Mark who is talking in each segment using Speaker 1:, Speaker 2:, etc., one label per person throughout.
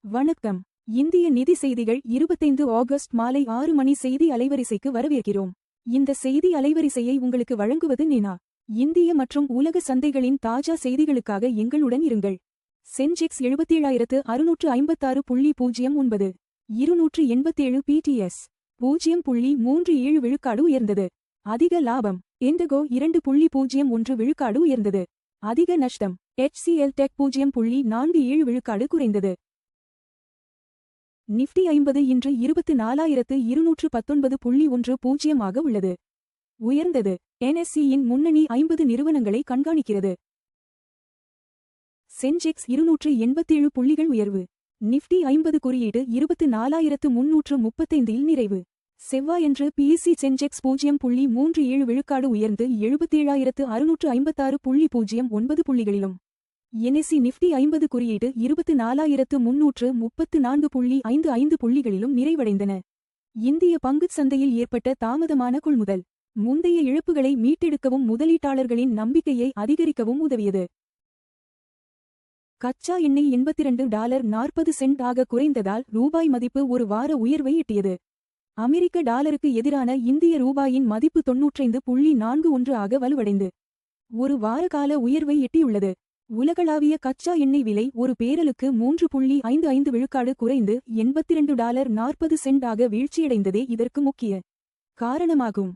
Speaker 1: வணக்கம். இந்திய நிதி செய்திகள் 25 ஆகஸ்ட் மாலை 6 மணி செய்தி அலைவரிசைக்கு வரவேற்கிறோம். இந்த செய்தி அலைவரிசையை உங்களுக்கு வழங்குவது நேனா. இந்திய மற்றும் உலக சந்தைகளின் தாஜா செய்திகளுக்காக எங்களுடன் இருங்கள். சென்செக்ஸ் 77,656.09 287 PTS 0.37 விழுக்காடு உயர்ந்தது. அதிக லாபம். இண்டிகோ 2.01 விழுக்காடு உயர்ந்தது. அதிக நஷ்டம். HCL டெக் 0.47 விழுக்காடு குறைந்தது. நிஃப்டி 50 இன்று 24,219.10 ஆக உள்ளது. உயர்ந்தது. NSE-யின் முன்னணி 50 நிறுவனங்களை கண்காணிக்கிறது. சென்செக்ஸ் 287 புள்ளிகள் உயர்வு. நிஃப்டி 50 குறியீடு 24,335 நிறைவு. செவ்வாயன்று PSE சென்செக்ஸ் 0.37 விழுக்காடு உயர்ந்து 77,656.09 புள்ளிகளிலும் NSE நிஃப்டி 50 குறியீடு 24,334.55 புள்ளிகளிலும் நிறைவடைந்தன. இந்திய பங்குச் சந்தையில் ஏற்பட்ட தாமதமான கொள்முதல் முந்தைய இழப்புகளை மீட்டெடுக்கவும் முதலீட்டாளர்களின் நம்பிக்கையை அதிகரிக்கவும் உதவியது. கச்சா எண்ணெய் $82.40 ஆக குறைந்ததால் ரூபாய் மதிப்பு ஒரு வார உயர்வை எட்டியது. அமெரிக்க டாலருக்கு எதிரான இந்திய ரூபாயின் மதிப்பு 95.41 ஆக வலுவடைந்து ஒரு வார கால உயர்வை எட்டியுள்ளது. உலகளாவிய கச்சா எண்ணெய் விலை ஒரு பேரலுக்கு 3.55 விழுக்காடு குறைந்து $82.40 ஆக வீழ்ச்சியடைந்ததே இதற்கு முக்கிய காரணமாகும்.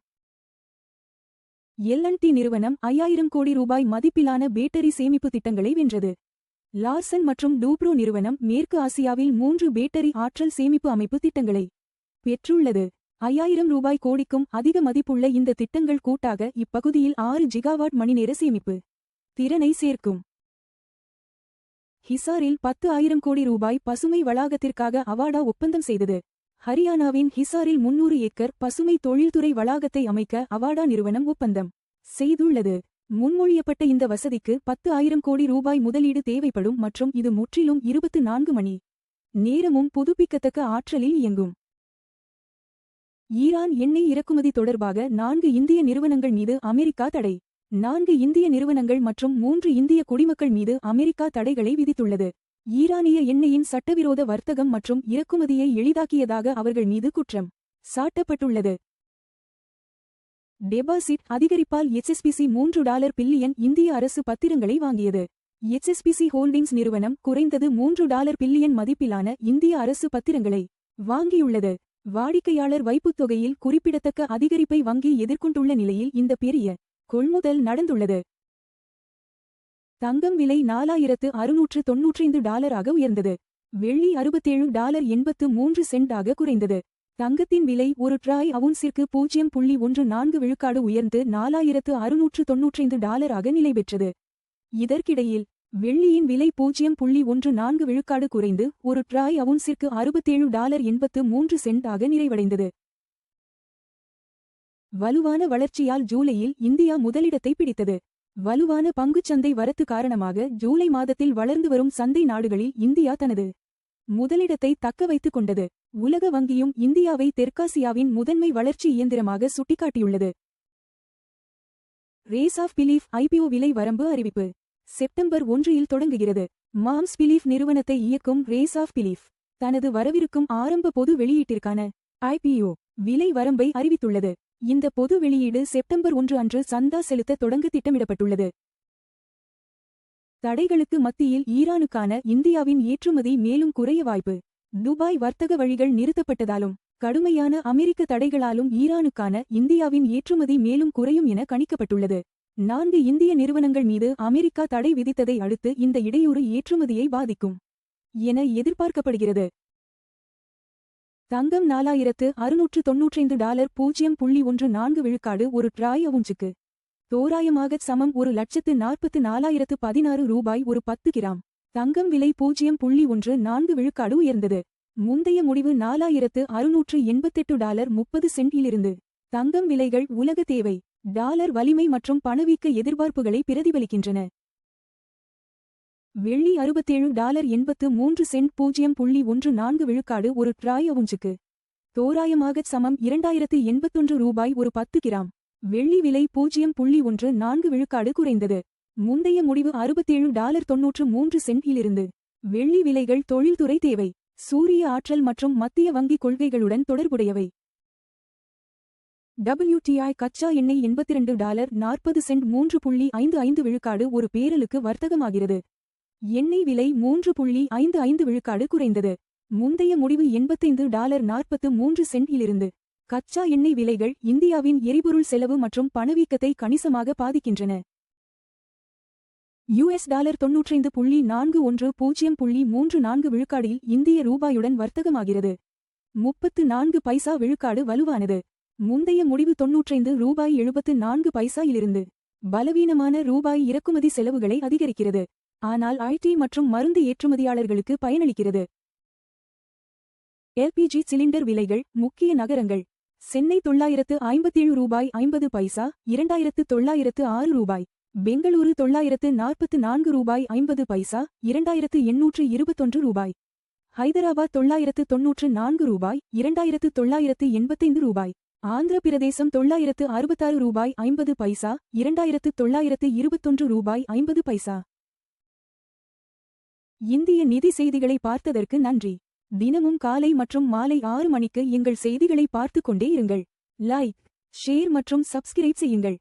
Speaker 1: L&T நிறுவனம் 5000 கோடி ரூபாய் மதிப்பிலான பேட்டரி சேமிப்பு திட்டங்களை வென்றது. லார்சன் மற்றும் டூப்ரோ நிறுவனம் மேற்கு ஆசியாவில் 3 பேட்டரி ஆற்றல் சேமிப்பு அமைப்பு திட்டங்களை பெற்றுள்ளது. 5000 ரூபாய் கோடிக்கும் அதிக மதிப்புள்ள இந்த திட்டங்கள் கூட்டாக இப்பகுதியில் 6 ஜிகாவாட் மணிநேர சேமிப்பு திறனை சேர்க்கும். ஹிசாரில் 10,000 கோடி ரூபாய் பசுமை வளாகத்திற்காக அவாடா ஒப்பந்தம் செய்தது. ஹரியானாவின் ஹிசாரில் 300 ஏக்கர் பசுமை தொழில்துறை வளாகத்தை அமைக்க அவாடா நிறுவனம் ஒப்பந்தம் செய்துள்ளது. முன்மொழியப்பட்ட இந்த வசதிக்கு 10,000 கோடி ரூபாய் முதலீடு தேவைப்படும் மற்றும் இது முற்றிலும் 24 மணி நேரமும் புதுப்பிக்கத்தக்க ஆற்றலில் இயங்கும். ஈரான் எண்ணெய் இறக்குமதி தொடர்பாக 4 இந்திய நிறுவனங்கள் மீது அமெரிக்கா தடை. 4 இந்திய நிறுவனங்கள் மற்றும் 3 இந்திய குடிமக்கள் மீது அமெரிக்கா தடைகளை விதித்துள்ளது. ஈரானிய எண்ணெயின் சட்டவிரோத வர்த்தகம் மற்றும் இறக்குமதியை எளிதாக்கியதாக அவர்கள் மீது குற்றம் சாட்டப்பட்டுள்ளது. டெபாசிட் அதிகரிப்பால் HSBC $3 பில்லியன் இந்திய அரசு பத்திரங்களை வாங்கியது. HSBC ஹோல்டிங்ஸ் நிறுவனம் குறைந்தது $3 பில்லியன் மதிப்பிலான இந்திய அரசு பத்திரங்களை வாங்கியுள்ளது. வாடிக்கையாளர் வைப்புத் தொகையில் குறிப்பிடத்தக்க அதிகரிப்பை வங்கி எதிர்கொண்டுள்ள நிலையில் இந்த பெரிய கொள்முதல் நடந்துள்ளது. தங்கம் விலை $4,695 ஆக உயர்ந்தது. வெள்ளி $67.83 ஆக குறைந்தது. தங்கத்தின் விலை ஒரு ட்ராய் அவுன்சிற்கு 0.14 விழுக்காடு உயர்ந்து $4,695 ஆக நிலை பெற்றது. இதற்கிடையில் வெள்ளியின் விலை 0.14 விழுக்காடு குறைந்து ஒரு ட்ராய் அவுன்சிற்கு $67.83 ஆக நிறைவடைந்தது. வலுவான வளர்ச்சியால் ஜூலையில் இந்தியா முதலிடத்தை பிடித்தது. வலுவான பங்குச்சந்தை வரத்து காரணமாக ஜூலை மாதத்தில் வளர்ந்து வரும் சந்தை நாடுகளில் இந்தியா தனது முதலிடத்தை தக்க வைத்துக் கொண்டது. உலக வங்கியும் இந்தியாவை தெற்காசியாவின் முதன்மை வளர்ச்சி இயந்திரமாக சுட்டிக்காட்டியுள்ளது. ரேஸ் ஆஃப் பிலீஃப் IPO விலை வரம்பு அறிவிப்பு செப்டம்பர் 1 தொடங்குகிறது. மாம்ஸ் பிலீஃப் நிறுவனத்தை இயக்கும் ரேஸ் ஆஃப் பிலீஃப் தனது வரவிருக்கும் ஆரம்ப பொது வெளியீட்டிற்கான IPO விலை வரம்பை அறிவித்துள்ளது. இந்த பொது வெளியீடு செப்டம்பர் 1 அன்று சந்தா செலுத்த தொடங்க திட்டமிடப்பட்டுள்ளது. தடைகளுக்கு மத்தியில் ஈரானுக்கான இந்தியாவின் ஏற்றுமதி மேலும் குறைய வாய்ப்பு. துபாய் வர்த்தக வழிகள் நிறுத்தப்பட்டதாலும் கடுமையான அமெரிக்க தடைகளாலும் ஈரானுக்கான இந்தியாவின் ஏற்றுமதி மேலும் குறையும் என கணிக்கப்பட்டுள்ளது. 4 இந்திய நிறுவனங்கள் மீது அமெரிக்கா தடை விதித்ததை அடுத்து இந்த இடையூறு ஏற்றுமதியை பாதிக்கும் என எதிர்பார்க்கப்படுகிறது. தங்கம் $4,695 0.14 விழுக்காடு ஒரு ட்ராய் அவுன்சுக்கு தோராயமாகச் சமம் 1,44,016 ரூபாய் ஒரு 10 கிராம். தங்கம் விலை 0.14 விழுக்காடு உயர்ந்தது. முந்தைய முடிவு $4,688.30 இலிருந்து. தங்கம் விலைகள் உலக தேவை, டாலர் வலிமை மற்றும் பணவீக்க எதிர்பார்ப்புகளை பிரதிபலிக்கின்றன. வெள்ளி $67.83 0.14 விழுக்காடு ஒரு ட்ராய் அவுன்சுக்கு தோராயமாகச் சமம் 2081 ரூபாய் ஒரு 10 கிராம். வெள்ளி விலை 0.14 விழுக்காடு குறைந்தது. முந்தைய முடிவு $67.93 இலிருந்து. வெள்ளி விலைகள் தொழில்துறை தேவை, சூரிய ஆற்றல் மற்றும் மத்திய வங்கி கொள்கைகளுடன் தொடர்புடையவை. WTI கச்சா எண்ணெய் $82.40 3.55 விழுக்காடு ஒரு பேரலுக்கு வர்த்தகமாகிறது. எண்ணெய் விலை 3.55 விழுக்காடு குறைந்தது. முந்தைய முடிவு $85.43 இலிருந்து. கச்சா எண்ணெய் விலைகள் இந்தியாவின் எரிபொருள் செலவு மற்றும் பணவீக்கத்தை கணிசமாக பாதிக்கின்றன. $95.4134 விழுக்காடில் இந்திய ரூபாயுடன் வர்த்தகமாகிறது. 34 பைசா விழுக்காடு வலுவானது. முந்தைய முடிவு $95.74 இலிருந்து. பலவீனமான ரூபாய் இறக்குமதி செலவுகளை அதிகரிக்கிறது. ஆனால் IT மற்றும் மருந்து ஏற்றுமதியாளர்களுக்கு பயனளிக்கிறது. LPG சிலிண்டர் விலைகள் முக்கிய நகரங்கள். சென்னை $957.50, $2906. பெங்களூரு $944.50, $2821. ஹைதராபாத் $994, $2985. ஆந்திர பிரதேசம் $966.50, $2921.50. இந்திய நிதி செய்திகளை பார்த்ததற்கு நன்றி. தினமும் காலை மற்றும் மாலை 6 மணிக்கு எங்கள் செய்திகளை பார்த்துக் கொண்டே இருங்கள். லைக், ஷேர் மற்றும் சப்ஸ்கிரைப் செய்யுங்கள்.